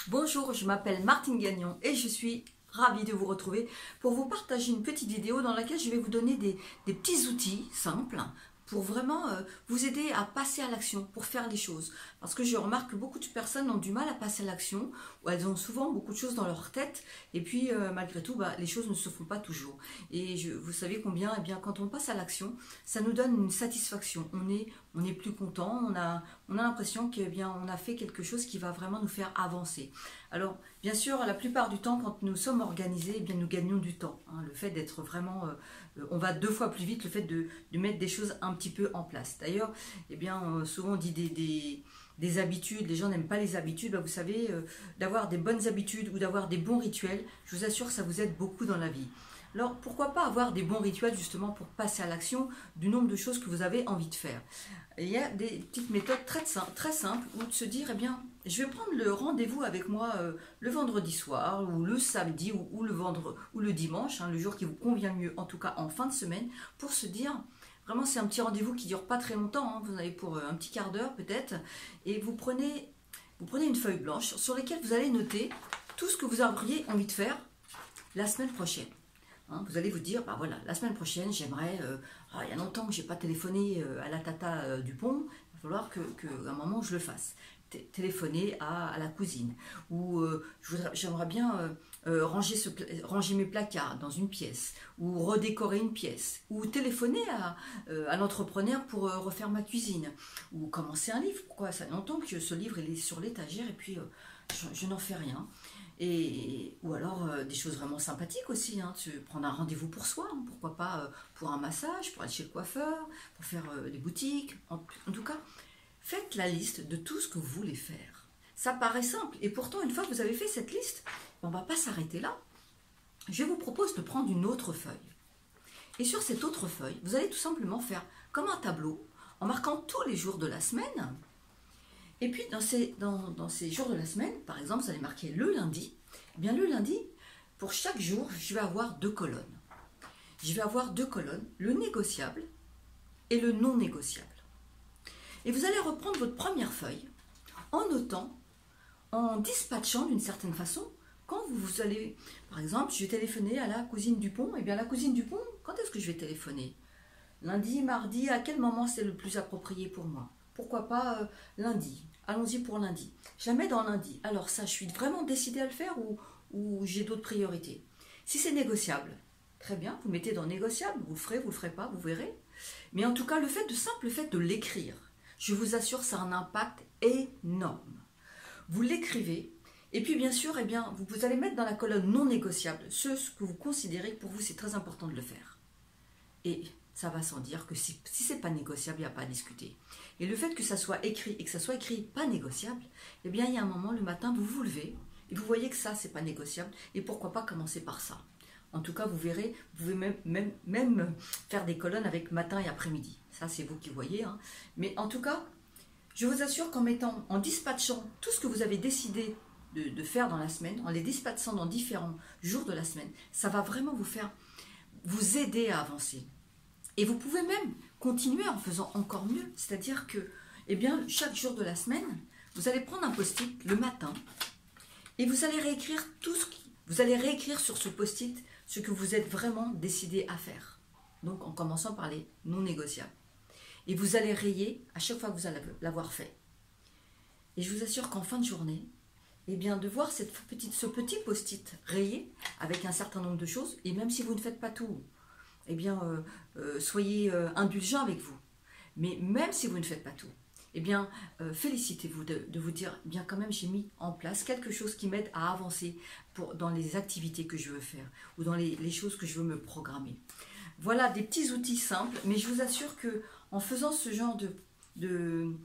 Bonjour, je m'appelle Martine Gagnon et je suis ravie de vous retrouver pour vous partager une petite vidéo dans laquelle je vais vous donner des petits outils simples pour vraiment vous aider à passer à l'action, pour faire les choses. Parce que je remarque que beaucoup de personnes ont du mal à passer à l'action, ou elles ont souvent beaucoup de choses dans leur tête, et puis malgré tout, les choses ne se font pas toujours. Et vous savez combien, eh bien, quand on passe à l'action, ça nous donne une satisfaction. On est plus content, on a l'impression que, eh bien, on a fait quelque chose qui va vraiment nous faire avancer. Alors, bien sûr, la plupart du temps, quand nous sommes organisés, eh bien, nous gagnons du temps. Le fait d'être vraiment... on va 2 fois plus vite, le fait de mettre des choses un petit peu en place. D'ailleurs, eh bien, souvent on dit des habitudes, les gens n'aiment pas les habitudes. Vous savez, d'avoir des bonnes habitudes ou d'avoir des bons rituels, je vous assure, ça vous aide beaucoup dans la vie. Alors, pourquoi pas avoir des bons rituels justement pour passer à l'action du nombre de choses que vous avez envie de faire. Et il y a des petites méthodes très simples où de se dire, eh bien, je vais prendre le rendez-vous avec moi le vendredi soir ou le samedi ou le dimanche, le jour qui vous convient mieux, en tout cas en fin de semaine, pour se dire, vraiment c'est un petit rendez-vous qui ne dure pas très longtemps, vous en avez pour un petit quart d'heure peut-être, et vous prenez une feuille blanche sur laquelle vous allez noter tout ce que vous auriez envie de faire la semaine prochaine. Vous allez vous dire, voilà, la semaine prochaine, j'aimerais, il y a longtemps que je n'ai pas téléphoné à la tata Dupont, il va falloir qu'à un moment je le fasse. Téléphoner à la cousine. Ou j'aimerais bien ranger mes placards dans une pièce, ou redécorer une pièce, ou téléphoner à l'entrepreneur pour refaire ma cuisine, ou commencer un livre. Pourquoi ça fait longtemps que ce livre il est sur l'étagère et puis je n'en fais rien. Ou alors des choses vraiment sympathiques aussi, de prendre un rendez-vous pour soi, pourquoi pas pour un massage, pour aller chez le coiffeur, pour faire des boutiques, en tout cas, faites la liste de tout ce que vous voulez faire. Ça paraît simple, et pourtant une fois que vous avez fait cette liste, on ne va pas s'arrêter là. Je vous propose de prendre une autre feuille. Et sur cette autre feuille, vous allez tout simplement faire comme un tableau, en marquant tous les jours de la semaine. Et puis dans ces jours de la semaine, par exemple, vous allez marquer le lundi. Eh bien le lundi, pour chaque jour, je vais avoir 2 colonnes. Je vais avoir 2 colonnes, le négociable et le non négociable. Et vous allez reprendre votre première feuille en notant, en dispatchant d'une certaine façon, quand vous allez, par exemple, je vais téléphoner à la cousine Dupont. Eh bien la cousine Dupont, quand est-ce que je vais téléphoner? Lundi, mardi, à quel moment c'est le plus approprié pour moi? Pourquoi pas lundi? Allons-y pour lundi. Je la mets dans lundi. Alors ça, je suis vraiment décidée à le faire ou j'ai d'autres priorités? Si c'est négociable, très bien, vous mettez dans négociable, vous le ferez pas, vous verrez. Mais en tout cas, le simple fait de l'écrire, je vous assure, ça a un impact énorme. Vous l'écrivez, et puis bien sûr, eh bien, vous allez mettre dans la colonne non négociable ce que vous considérez que pour vous c'est très important de le faire. Et ça va sans dire que si ce n'est pas négociable, il n'y a pas à discuter. Et le fait que ça soit écrit et que ça soit écrit pas négociable, eh bien il y a un moment, le matin, vous vous levez et vous voyez que ça, c'est pas négociable. Et pourquoi pas commencer par ça? En tout cas, vous verrez, vous pouvez même faire des colonnes avec matin et après-midi. Ça, c'est vous qui voyez. Mais en tout cas, je vous assure en dispatchant tout ce que vous avez décidé de faire dans la semaine, en les dispatchant dans différents jours de la semaine, ça va vraiment vous aider à avancer. Et vous pouvez même continuer en faisant encore mieux. C'est-à-dire que, eh bien, chaque jour de la semaine, vous allez prendre un post-it le matin et vous allez réécrire vous allez réécrire sur ce post-it ce que vous êtes vraiment décidé à faire. Donc, en commençant par les non négociables. Et vous allez rayer à chaque fois que vous allez l'avoir fait. Et je vous assure qu'en fin de journée, eh bien, de voir ce petit post-it rayé avec un certain nombre de choses, et même si vous ne faites pas tout, eh bien, soyez indulgents avec vous. Mais même si vous ne faites pas tout, eh bien, félicitez-vous de vous dire, eh bien, quand même, j'ai mis en place quelque chose qui m'aide à avancer dans les activités que je veux faire ou dans les choses que je veux me programmer. Voilà des petits outils simples, mais je vous assure que en faisant ce genre de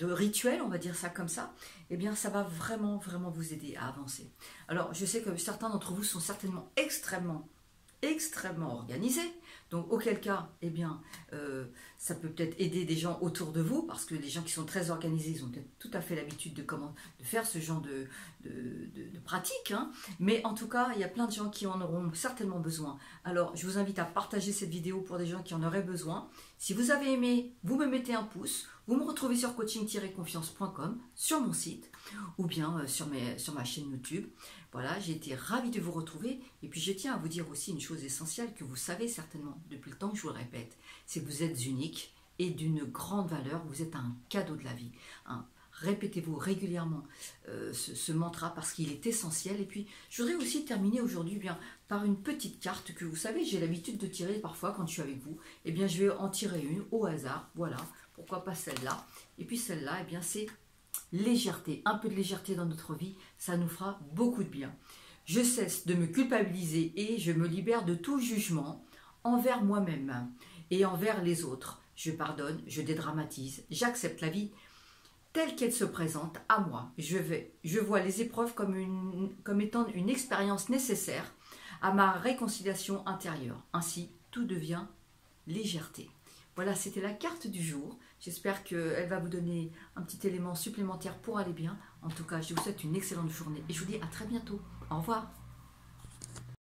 rituel, on va dire ça comme ça, eh bien, ça va vraiment, vraiment vous aider à avancer. Alors, je sais que certains d'entre vous sont certainement extrêmement organisés. Donc, auquel cas, eh bien, ça peut peut-être aider des gens autour de vous, parce que les gens qui sont très organisés, ils ont peut-être tout à fait l'habitude de faire ce genre de pratique. Mais en tout cas, il y a plein de gens qui en auront certainement besoin. Alors, je vous invite à partager cette vidéo pour des gens qui en auraient besoin. Si vous avez aimé, vous me mettez un pouce, Vous me retrouvez sur coaching-confiance.com, sur mon site, ou bien sur ma chaîne YouTube. Voilà, j'ai été ravie de vous retrouver. Et puis je tiens à vous dire aussi une chose essentielle que vous savez certainement depuis le temps que je vous le répète, c'est que vous êtes unique et d'une grande valeur. Vous êtes un cadeau de la vie. Hein. Répétez-vous régulièrement ce mantra parce qu'il est essentiel. Et puis, je voudrais aussi terminer aujourd'hui bien par une petite carte que vous savez, j'ai l'habitude de tirer parfois quand je suis avec vous. Eh bien, je vais en tirer une au hasard. Voilà, pourquoi pas celle-là. Et puis celle-là, eh bien, c'est légèreté. Un peu de légèreté dans notre vie, ça nous fera beaucoup de bien. Je cesse de me culpabiliser et je me libère de tout jugement envers moi-même et envers les autres. Je pardonne, je dédramatise, j'accepte la vie telle qu'elle se présente à moi. Je vois les épreuves comme étant une expérience nécessaire à ma réconciliation intérieure. Ainsi, tout devient légèreté. Voilà, c'était la carte du jour. J'espère qu'elle va vous donner un petit élément supplémentaire pour aller bien. En tout cas, je vous souhaite une excellente journée et je vous dis à très bientôt. Au revoir.